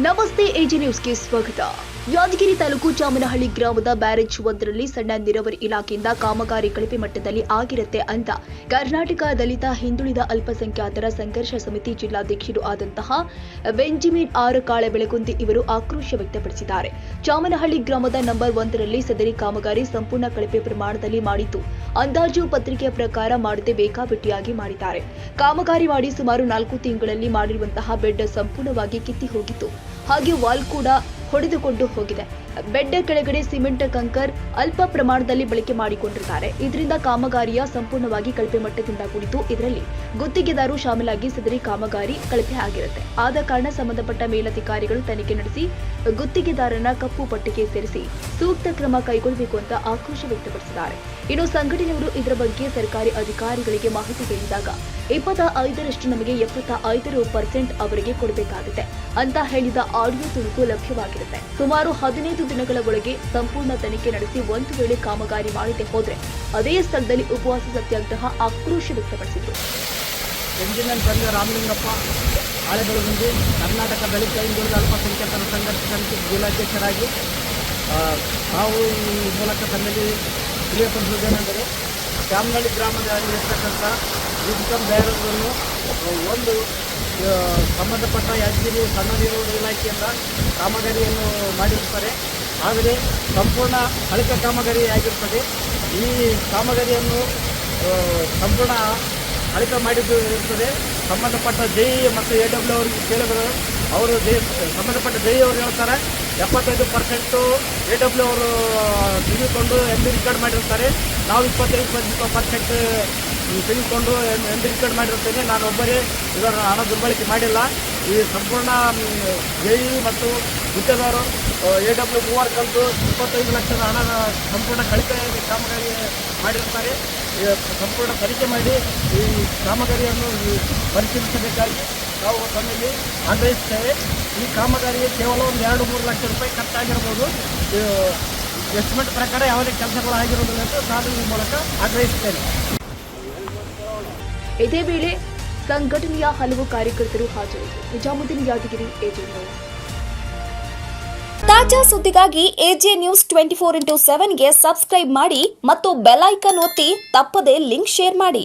ನಮಸ್ತೆ ಎಜಿ ನ್ಯೂಸ್ಗೆ ಸ್ವಾಗತ. ಯಾದಗಿರಿ ತಾಲೂಕು ಚಾಮನಹಳ್ಳಿ ಗ್ರಾಮದ ಬ್ಯಾರೇಜ್ ಒಂದರಲ್ಲಿ ಸಣ್ಣ ನೀರಾವರಿ ಇಲಾಖೆಯಿಂದ ಕಾಮಗಾರಿ ಕಳಪೆ ಮಟ್ಟದಲ್ಲಿ ಆಗಿರುತ್ತೆ ಅಂತ ಕರ್ನಾಟಕ ದಲಿತ ಹಿಂದುಳಿದ ಅಲ್ಪಸಂಖ್ಯಾತರ ಸಂಘರ್ಷ ಸಮಿತಿ ಜಿಲ್ಲಾಧ್ಯಕ್ಷರು ಆದಂತಹ ಬೆಂಜಮಿನ್ ಆರ್ ಕಾಳೆಬೆಳಗುಂದಿ ಇವರು ಆಕ್ರೋಶ ವ್ಯಕ್ತಪಡಿಸಿದ್ದಾರೆ. ಚಾಮನಹಳ್ಳಿ ಗ್ರಾಮದ ನಂಬರ್ 1ರಲ್ಲಿ ಸದರಿ ಕಾಮಗಾರಿ ಸಂಪೂರ್ಣ ಕಳಪೆ ಪ್ರಮಾಣದಲ್ಲಿ ಮಾಡಿದ್ದು, ಅಂದಾಜು ಪತ್ರಿಕೆಯ ಪ್ರಕಾರ ಮಾಡದೆ ಬೇಕಾಬಿಟ್ಟಿಯಾಗಿ ಮಾಡಿದ್ದಾರೆ. ಕಾಮಗಾರಿ ಮಾಡಿ ಸುಮಾರು 4 ತಿಂಗಳಲ್ಲಿ ಮಾಡಿರುವಂತಹ ಬೆಡ್ ಸಂಪೂರ್ಣವಾಗಿ ಕಿತ್ತಿ ಹೋಗಿತ್ತು. ಹಾಗೆ ವಾಲ್ ಕೂಡ ಹೊಡೆದುಕೊಂಡು ಹೋಗಿದೆ. ಬೆಡ್ ಕೆಳಗಡೆ ಸಿಮೆಂಟ್ ಕಂಕರ್ ಅಲ್ಪ ಪ್ರಮಾಣದಲ್ಲಿ ಬಳಕೆ ಮಾಡಿಕೊಂಡಿದ್ದಾರೆ. ಇದರಿಂದ ಕಾಮಗಾರಿಯ ಸಂಪೂರ್ಣವಾಗಿ ಕಳಪೆ ಮಟ್ಟದಿಂದ ಕೂಡಿದ್ದು, ಇದರಲ್ಲಿ ಗುತ್ತಿಗೆದಾರರು ಶಾಮೀಲಾಗಿ ಸದರಿ ಕಾಮಗಾರಿ ಕಳಪೆ ಆಗಿರುತ್ತೆ. ಆದ ಕಾರಣ ಸಂಬಂಧಪಟ್ಟ ಮೇಲಧಿಕಾರಿಗಳು ತನಿಖೆ ನಡೆಸಿ ಗುತ್ತಿಗೆದಾರನ ಕಪ್ಪು ಪಟ್ಟಿಗೆ ಸೇರಿಸಿ ಸೂಕ್ತ ಕ್ರಮ ಕೈಗೊಳ್ಳಬೇಕು ಅಂತ ಆಕ್ರೋಶ ವ್ಯಕ್ತಪಡಿಸಿದ್ದಾರೆ. ಇನ್ನು ಸಂಘಟನೆಯವರು ಇದರ ಬಗ್ಗೆ ಸರ್ಕಾರಿ ಅಧಿಕಾರಿಗಳಿಗೆ ಮಾಹಿತಿ ನೀಡಿದಾಗ 25ರಷ್ಟು ನಮಗೆ 75% ಅವರಿಗೆ ಕೊಡಬೇಕಾಗುತ್ತೆ ಅಂತ ಹೇಳಿದ ಆಡಿಯೋ ತುಣುಕು ಲಭ್ಯವಾಗಿರುತ್ತೆ. ಸುಮಾರು 15 ದಿನಗಳ ಒಳಗೆ ಸಂಪೂರ್ಣ ತನಿಖೆ ನಡೆಸಿ ಒಂದು ವೇಳೆ ಕಾಮಗಾರಿ ಮಾಡದೆ ಹೋದ್ರೆ ಅದೇ ಸ್ಥಳದಲ್ಲಿ ಉಪವಾಸ ಸತ್ಯಾಗ್ರಹ ಆಕ್ರೋಶ ವ್ಯಕ್ತಪಡಿಸಿದರು. ಎಂಜಿನಿಯರ್ ಸಂಘ ರಾಮಲಿಂಗಪ್ಪ ಕಾಳೆಬೆಳಗುಂದಿ ಕರ್ನಾಟಕ ದಲಿತ ಹಿಂದುಳಿದ ಅಲ್ಪಸಂಖ್ಯಾತರ ಸಂಘರ್ಷ ಸಮಿತಿ ಜಿಲ್ಲಾಧ್ಯಕ್ಷರಾಗಿ ನಾವು ಈ ಮೂಲಕ ತಮ್ಮಲ್ಲಿ ತಿಳಿಯಪಡಿಸುವುದೇನೆಂದರೆ, ಚಾಮನಹಳ್ಳಿ ಗ್ರಾಮದಲ್ಲಿ ಇರ್ತಕ್ಕಂಥ ಇನ್ಕಮ್ ಬ್ಯಾರೇಜನ್ನು ಒಂದು ಸಂಬಂಧಪಟ್ಟ ಯಾದಗಿರಿ ಸಣ್ಣ ನೀರಾವರಿ ಇಲಾಖೆಯಿಂದ ಕಾಮಗಾರಿಯನ್ನು ಮಾಡಿರುತ್ತಾರೆ. ಆದರೆ ಸಂಪೂರ್ಣ ಕಳಪೆ ಕಾಮಗಾರಿ ಆಗಿರುತ್ತದೆ. ಈ ಕಾಮಗಾರಿಯನ್ನು ಸಂಪೂರ್ಣ ಕಳಪೆ ಮಾಡಿದ್ದು ಇರುತ್ತದೆ. ಸಂಬಂಧಪಟ್ಟ ಜೈ ಮತ್ತು AW ಅವರಿಗೆ ಕೇಳಿದರು. ಅವರು ಸಂಬಂಧಪಟ್ಟ ಜೈ ಅವರು ಹೇಳ್ತಾರೆ 75% AW ಅವರು ತೆಗೆದುಕೊಂಡು MD ರಿಕಾರ್ಡ್ ಮಾಡಿರ್ತಾರೆ. ನಾವು 25% ತೆಗೆದುಕೊಂಡು MD ರಿಕಾರ್ಡ್ ಮಾಡಿರುತ್ತೇನೆ. ನಾನು ಒಬ್ಬರೇ ಇದರ ಹಣ ದುರ್ಬಳಕೆ ಮಾಡಿಲ್ಲ. ಈ ಸಂಪೂರ್ಣ ಜೈ ಮತ್ತು ಗುತ್ತಿಗೆದಾರರು AW ಮೂವರು ಕಲಿತು 25 ಲಕ್ಷದ ಹಣ ಸಂಪೂರ್ಣ ಕಳಪೆ ಕಾಮಗಾರಿ ಮಾಡಿರುತ್ತಾರೆ. ಸಂಪೂರ್ಣ ತನಿಖೆ ಮಾಡಿ ಈ ಕಾಮಗಾರಿಯನ್ನು ಪರಿಶೀಲಿಸಬೇಕಾಗಿ ನಾವು ತಮ್ಮಲ್ಲಿ ಆಗ್ರಹಿಸುತ್ತೇವೆ. ಈ ಕಾಮಗಾರಿಗೆ ಕೇವಲ ಒಂದು 2-3 ಲಕ್ಷ ರೂಪಾಯಿ ಖರ್ಚಾಗಿರ್ಬೋದು. ಎಸ್ಟಿಮೇಟ್ ಪ್ರಕಾರ ಯಾವುದೇ ಕೆಲಸಗಳು ಆಗಿರೋದಿಲ್ಲ ಅಂತ ನಾನು ಈ ಮೂಲಕ ಆಗ್ರಹಿಸುತ್ತೇನೆ. ಇದೇ ವೇಳೆ ಸಂಘಟನೆಯ ಹಲವು ಕಾರ್ಯಕರ್ತರು ಹಾಜರಿದ್ದರು. Nizamuddin, Yadgir, AJ news. ತಾಜಾ ಸುದ್ದಿಗಾಗಿ ಎಜೆ ನ್ಯೂಸ್ 24x7ಗೆ ಸಬ್ಸ್ಕ್ರೈಬ್ ಮಾಡಿ ಮತ್ತು ಬೆಲ್ ಐಕಾನ್ ಒತ್ತಿ ತಪ್ಪದೇ ಲಿಂಕ್ ಶೇರ್ ಮಾಡಿ.